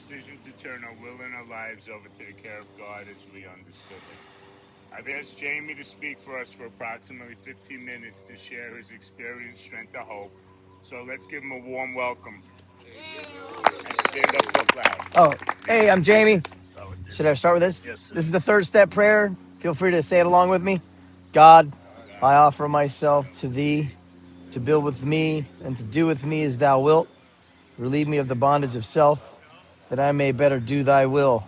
decision to turn our will and our lives over to the care of God as we understood it. I've asked Jamie to speak for us for approximately 15 minutes to share his experience, strength, and hope. So let's give him a warm welcome and stand up so loud. Oh, hey, I'm Jamie. Should I start with this? Yes, sir. This is the third step prayer. Feel free to say it along with me. God, I offer myself to thee to build with me and to do with me as thou wilt. Relieve me of the bondage of self, that I may better do thy will.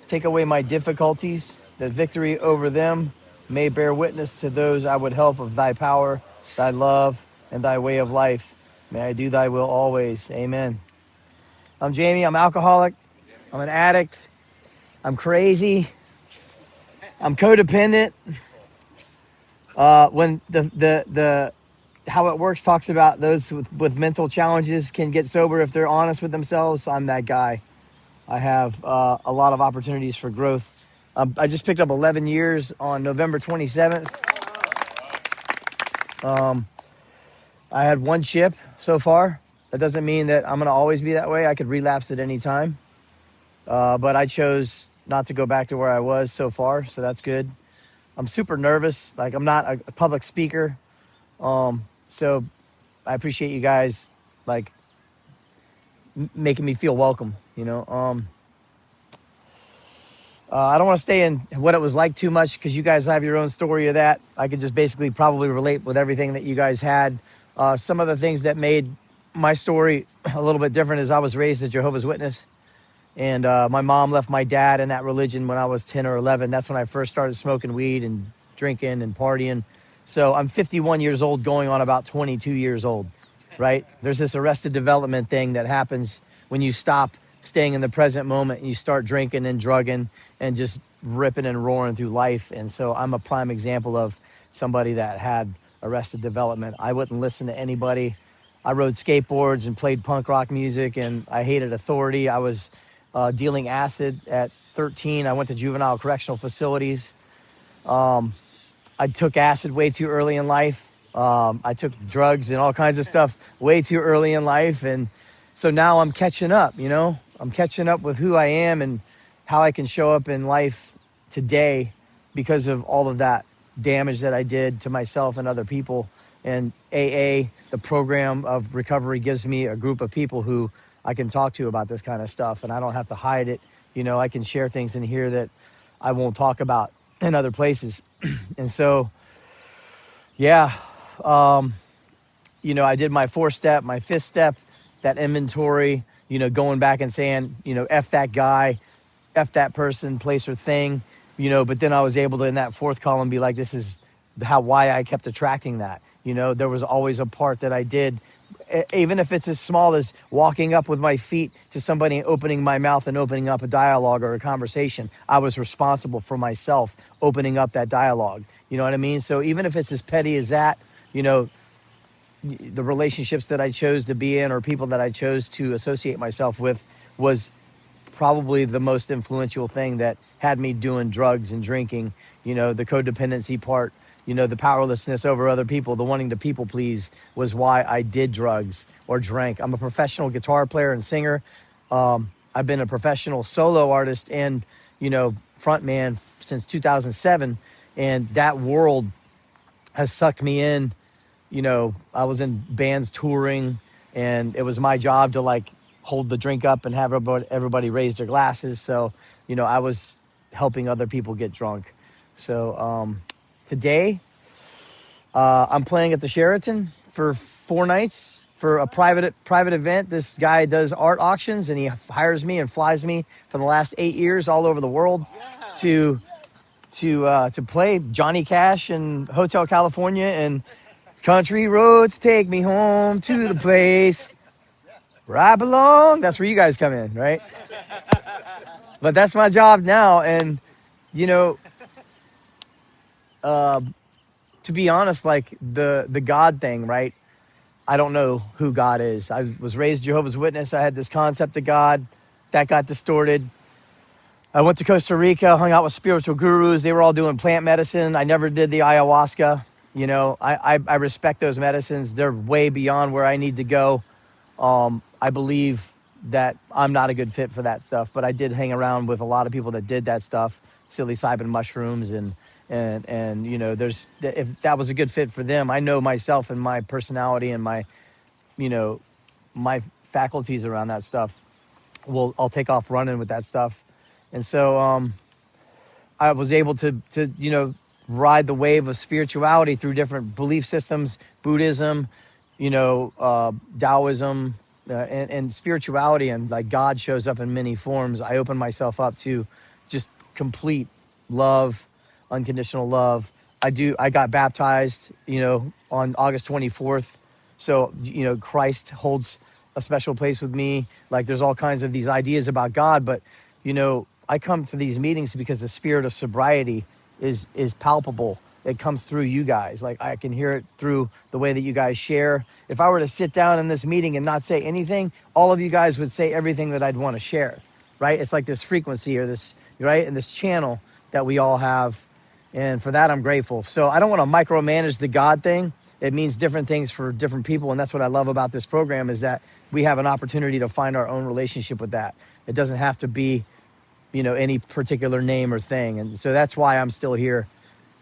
Take away my difficulties, that victory over them may bear witness to those I would help of thy power, thy love, and thy way of life. May I do thy will always. Amen. I'm Jamie. I'm alcoholic. I'm an addict. I'm crazy. I'm codependent. When the how it works talks about those with mental challenges can get sober if they're honest with themselves. So I'm that guy. I have a lot of opportunities for growth. I just picked up 11 years on November 27th. I had one chip so far. That doesn't mean that I'm going to always be that way. I could relapse at any time. But I chose not to go back to where I was so far, so that's good. I'm super nervous. Like, I'm not a public speaker. So I appreciate you guys, like, making me feel welcome, you know. I don't want to stay in what it was like too much because you guys have your own story of that. I could just basically probably relate with everything that you guys had. Some of the things that made my story a little bit different is I was raised a Jehovah's Witness. And my mom left my dad in that religion when I was 10 or 11. That's when I first started smoking weed and drinking and partying. So I'm 51 years old, going on about 22 years old, right? There's this arrested development thing that happens when you stop staying in the present moment and you start drinking and drugging and just ripping and roaring through life. And so I'm a prime example of somebody that had arrested development. I wouldn't listen to anybody. I rode skateboards and played punk rock music, and I hated authority. I was dealing acid at 13. I went to juvenile correctional facilities. I took acid way too early in life. I took drugs and all kinds of stuff way too early in life. And so now I'm catching up, you know? I'm catching up with who I am and how I can show up in life today because of all of that damage that I did to myself and other people. And AA, the program of recovery, gives me a group of people who I can talk to about this kind of stuff, and I don't have to hide it. You know, I can share things in here that I won't talk about in other places. And so, yeah, you know, I did my 4-step, my 5th step, that inventory, you know, going back and saying, you know, F that guy, F that person, place or thing, you know, but then I was able to, in that 4th column, be like, this is why I kept attracting that. You know, there was always a part that I did, even if it's as small as walking up with my feet to somebody, opening my mouth and opening up a dialogue or a conversation. I was responsible for myself opening up that dialogue. You know what I mean? So even if it's as petty as that, you know, the relationships that I chose to be in or people that I chose to associate myself with was probably the most influential thing that had me doing drugs and drinking. You know, the codependency part, you know, the powerlessness over other people, the wanting to people please was why I did drugs or drank. I'm a professional guitar player and singer. I've been a professional solo artist and, you know, frontman since 2007. And that world has sucked me in. You know, I was in bands touring, and it was my job to like hold the drink up and have everybody raise their glasses. So, you know, I was helping other people get drunk. So today, I'm playing at the Sheraton for 4 nights for a private event. This guy does art auctions, and he hires me and flies me for the last 8 years all over the world to play Johnny Cash and Hotel California and Country Roads Take Me Home to the Place Where I Belong. That's where you guys come in, right? But that's my job now. And, you know, to be honest, like the God thing, right? I don't know who God is. I was raised Jehovah's Witness. I had this concept of God that got distorted. I went to Costa Rica, hung out with spiritual gurus. They were all doing plant medicine. I never did the ayahuasca. You know, I respect those medicines. They're way beyond where I need to go. I believe that I'm not a good fit for that stuff. But I did hang around with a lot of people that did that stuff, psilocybin mushrooms, and you know, there's if that was a good fit for them, I know myself and my personality and my, you know, my faculties around that stuff. Well, I'll take off running with that stuff, and so I was able to you know, ride the wave of spirituality through different belief systems, Buddhism, you know, Taoism, and spirituality, and like God shows up in many forms. I open myself up to just complete love, unconditional love. I got baptized, you know, on August 24th. So, you know, Christ holds a special place with me. Like there's all kinds of these ideas about God, but you know, I come to these meetings because the spirit of sobriety is palpable. It comes through you guys. Like I can hear it through the way that you guys share. If I were to sit down in this meeting and not say anything, all of you guys would say everything that I'd want to share, right? It's like this frequency or this, right? And this channel that we all have. And for that, I'm grateful. So I don't want to micromanage the God thing. It means different things for different people. And that's what I love about this program is that we have an opportunity to find our own relationship with that. It doesn't have to be, you know, any particular name or thing. And so that's why I'm still here,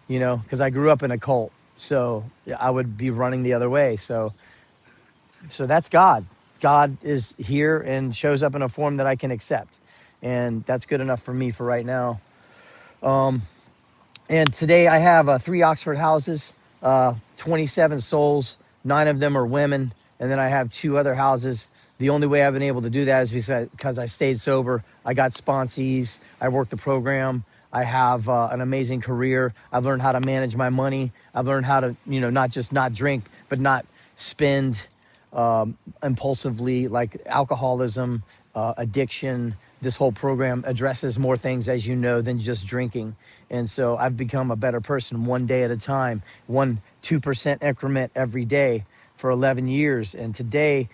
you know, because I grew up in a cult. So I would be running the other way. So that's God. God is here and shows up in a form that I can accept. And that's good enough for me for right now. And today I have 3 Oxford houses, 27 souls. 9 of them are women. And then I have 2 other houses. The only way I've been able to do that is because I stayed sober. I got sponsees. I worked the program. I have an amazing career. I've learned how to manage my money. I've learned how to, you know, not just not drink, but not spend impulsively, like alcoholism, addiction. This whole program addresses more things, as you know, than just drinking. And so I've become a better person one day at a time, 2% increment every day for 11 years. And today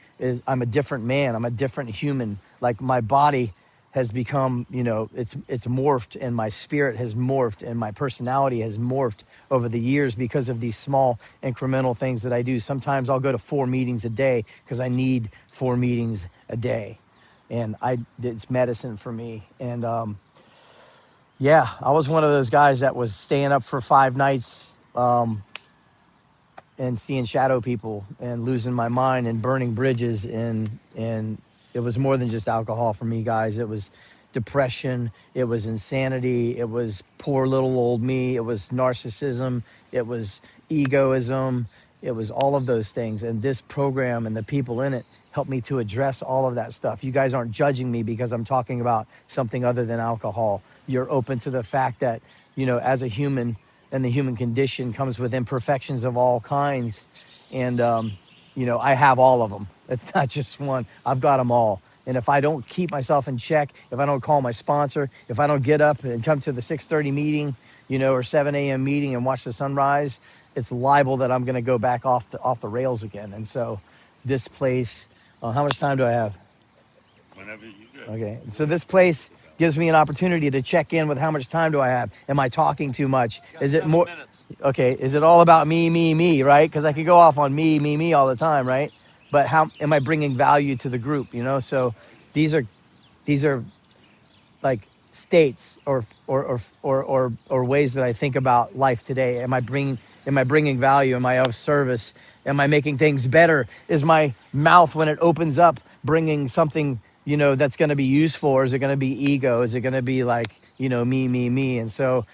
I'm a different man. I'm a different human. Like my body has become, you know, it's morphed, and my spirit has morphed, and my personality has morphed over the years because of these small incremental things that I do. Sometimes I'll go to 4 meetings a day because I need 4 meetings a day. And it's medicine for me. And yeah, I was one of those guys that was staying up for 5 nights and seeing shadow people and losing my mind and burning bridges. And it was more than just alcohol for me, guys. It was depression. It was insanity. It was poor little old me. It was narcissism. It was egoism. It was all of those things. And this program and the people in it helped me to address all of that stuff. You guys aren't judging me because I'm talking about something other than alcohol. You're open to the fact that, you know, as a human, and the human condition comes with imperfections of all kinds. And, you know, I have all of them. It's not just one. I've got them all. And if I don't keep myself in check, if I don't call my sponsor, if I don't get up and come to the 6:30 meeting, you know, or 7 a.m. meeting and watch the sunrise, it's liable that I'm going to go back off the rails again. And so this place, how much time do I have? Whenever you do. Okay. So this place gives me an opportunity to check in with how much time do I have? Am I talking too much? Is it more? Minutes. Okay. Is it all about me, right? Because I could go off on me all the time, right? But how am I bringing value to the group? You know, so these are like states or ways that I think about life today. Am I bringing value? Am I of service? Am I making things better? Is my mouth, when it opens up, bringing something, you know, that's going to be useful? Or is it going to be ego? Is it going to be like, you know, me? And so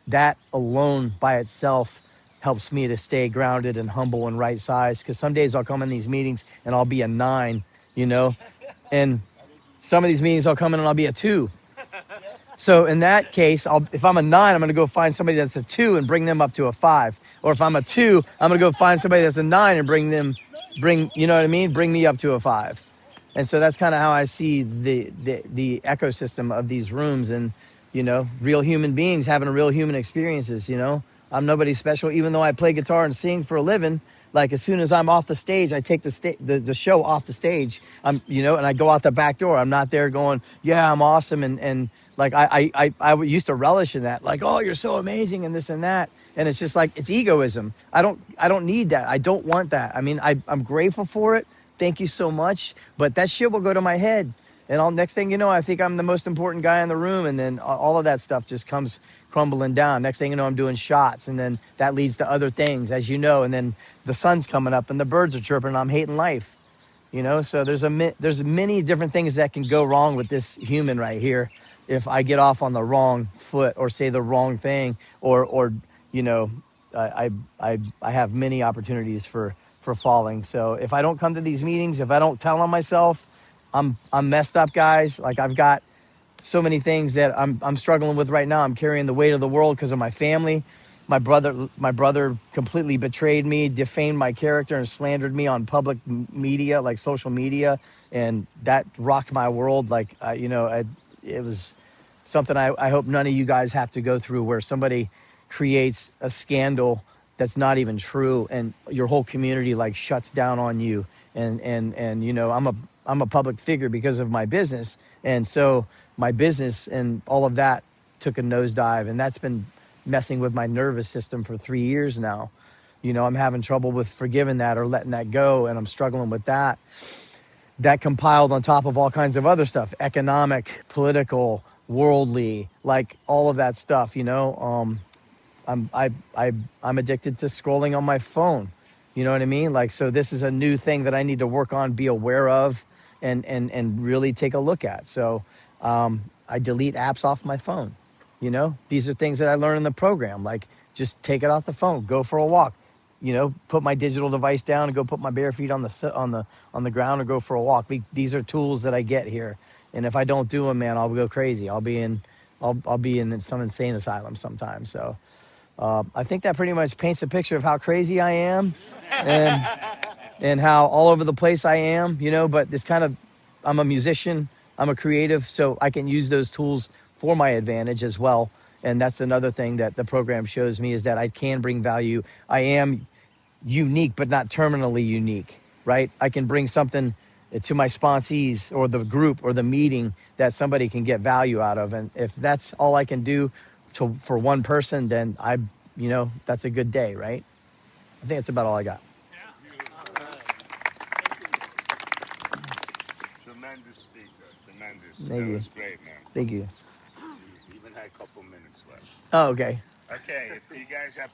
that alone by itself helps me to stay grounded and humble and right sized. Because some days I'll come in these meetings and I'll be a 9, you know, and some of these meetings I'll come in and I'll be a 2. So in that case, if I'm a 9, I'm going to go find somebody that's a 2 and bring them up to a 5. Or if I'm a 2, I'm going to go find somebody that's a 9 and bring, you know what I mean? Bring me up to a 5. And so that's kind of how I see the ecosystem of these rooms, and, you know, real human beings having real human experiences. You know, I'm nobody special, even though I play guitar and sing for a living. Like as soon as I'm off the stage, I take the show off the stage. You know, and I go out the back door. I'm not there going, yeah, I'm awesome. And like, I used to relish in that, like, oh, you're so amazing and this and that. And it's just like, it's egoism. I don't need that. I don't want that. I mean, I'm grateful for it. Thank you so much. But that shit will go to my head. And next thing you know, I think I'm the most important guy in the room, and then all of that stuff just comes crumbling down. Next thing you know, I'm doing shots, and then that leads to other things, as you know. And then the sun's coming up, and the birds are chirping, and I'm hating life. So there's many different things that can go wrong with this human right here if I get off on the wrong foot or say the wrong thing, or you know I have many opportunities for falling. So if I don't come to these meetings, if I don't tell on myself, I'm messed up, guys. Like, I've got so many things that I'm struggling with right now. I'm carrying the weight of the world because of my family. My brother completely betrayed me, defamed my character, and slandered me on public media, like social media, and that rocked my world. Like, it was something I hope none of you guys have to go through, where somebody creates a scandal that's not even true, and your whole community like shuts down on you. And I'm a public figure because of my business, and so my business and all of that took a nosedive, and that's been messing with my nervous system for 3 years now. I'm having trouble with forgiving that or letting that go, and I'm struggling with that. That compiled on top of all kinds of other stuff, economic, political, worldly, like all of that stuff. I'm addicted to scrolling on my phone. You know what I mean? Like, so this is a new thing that I need to work on, be aware of, and really take a look at. So I delete apps off my phone. These are things that I learned in the program. Like, just take it off the phone, go for a walk. Put my digital device down and go put my bare feet on the ground or go for a walk. These are tools that I get here, and if I don't do them, man, I'll go crazy. I'll be in some insane asylum sometimes. So I think that pretty much paints a picture of how crazy I am, and and how all over the place I am. But I'm a musician, I'm a creative, so I can use those tools for my advantage as well. And that's another thing that the program shows me, is that I can bring value. I am unique, but not terminally unique, right? I can bring something to my sponsees or the group or the meeting that somebody can get value out of. And if that's all I can do for one person, then that's a good day, right? I think that's about all I got. Tremendous speaker. Tremendous. Thank That you. was great, man. Thank you. You even had a couple minutes left. Oh, okay. Okay, if you guys have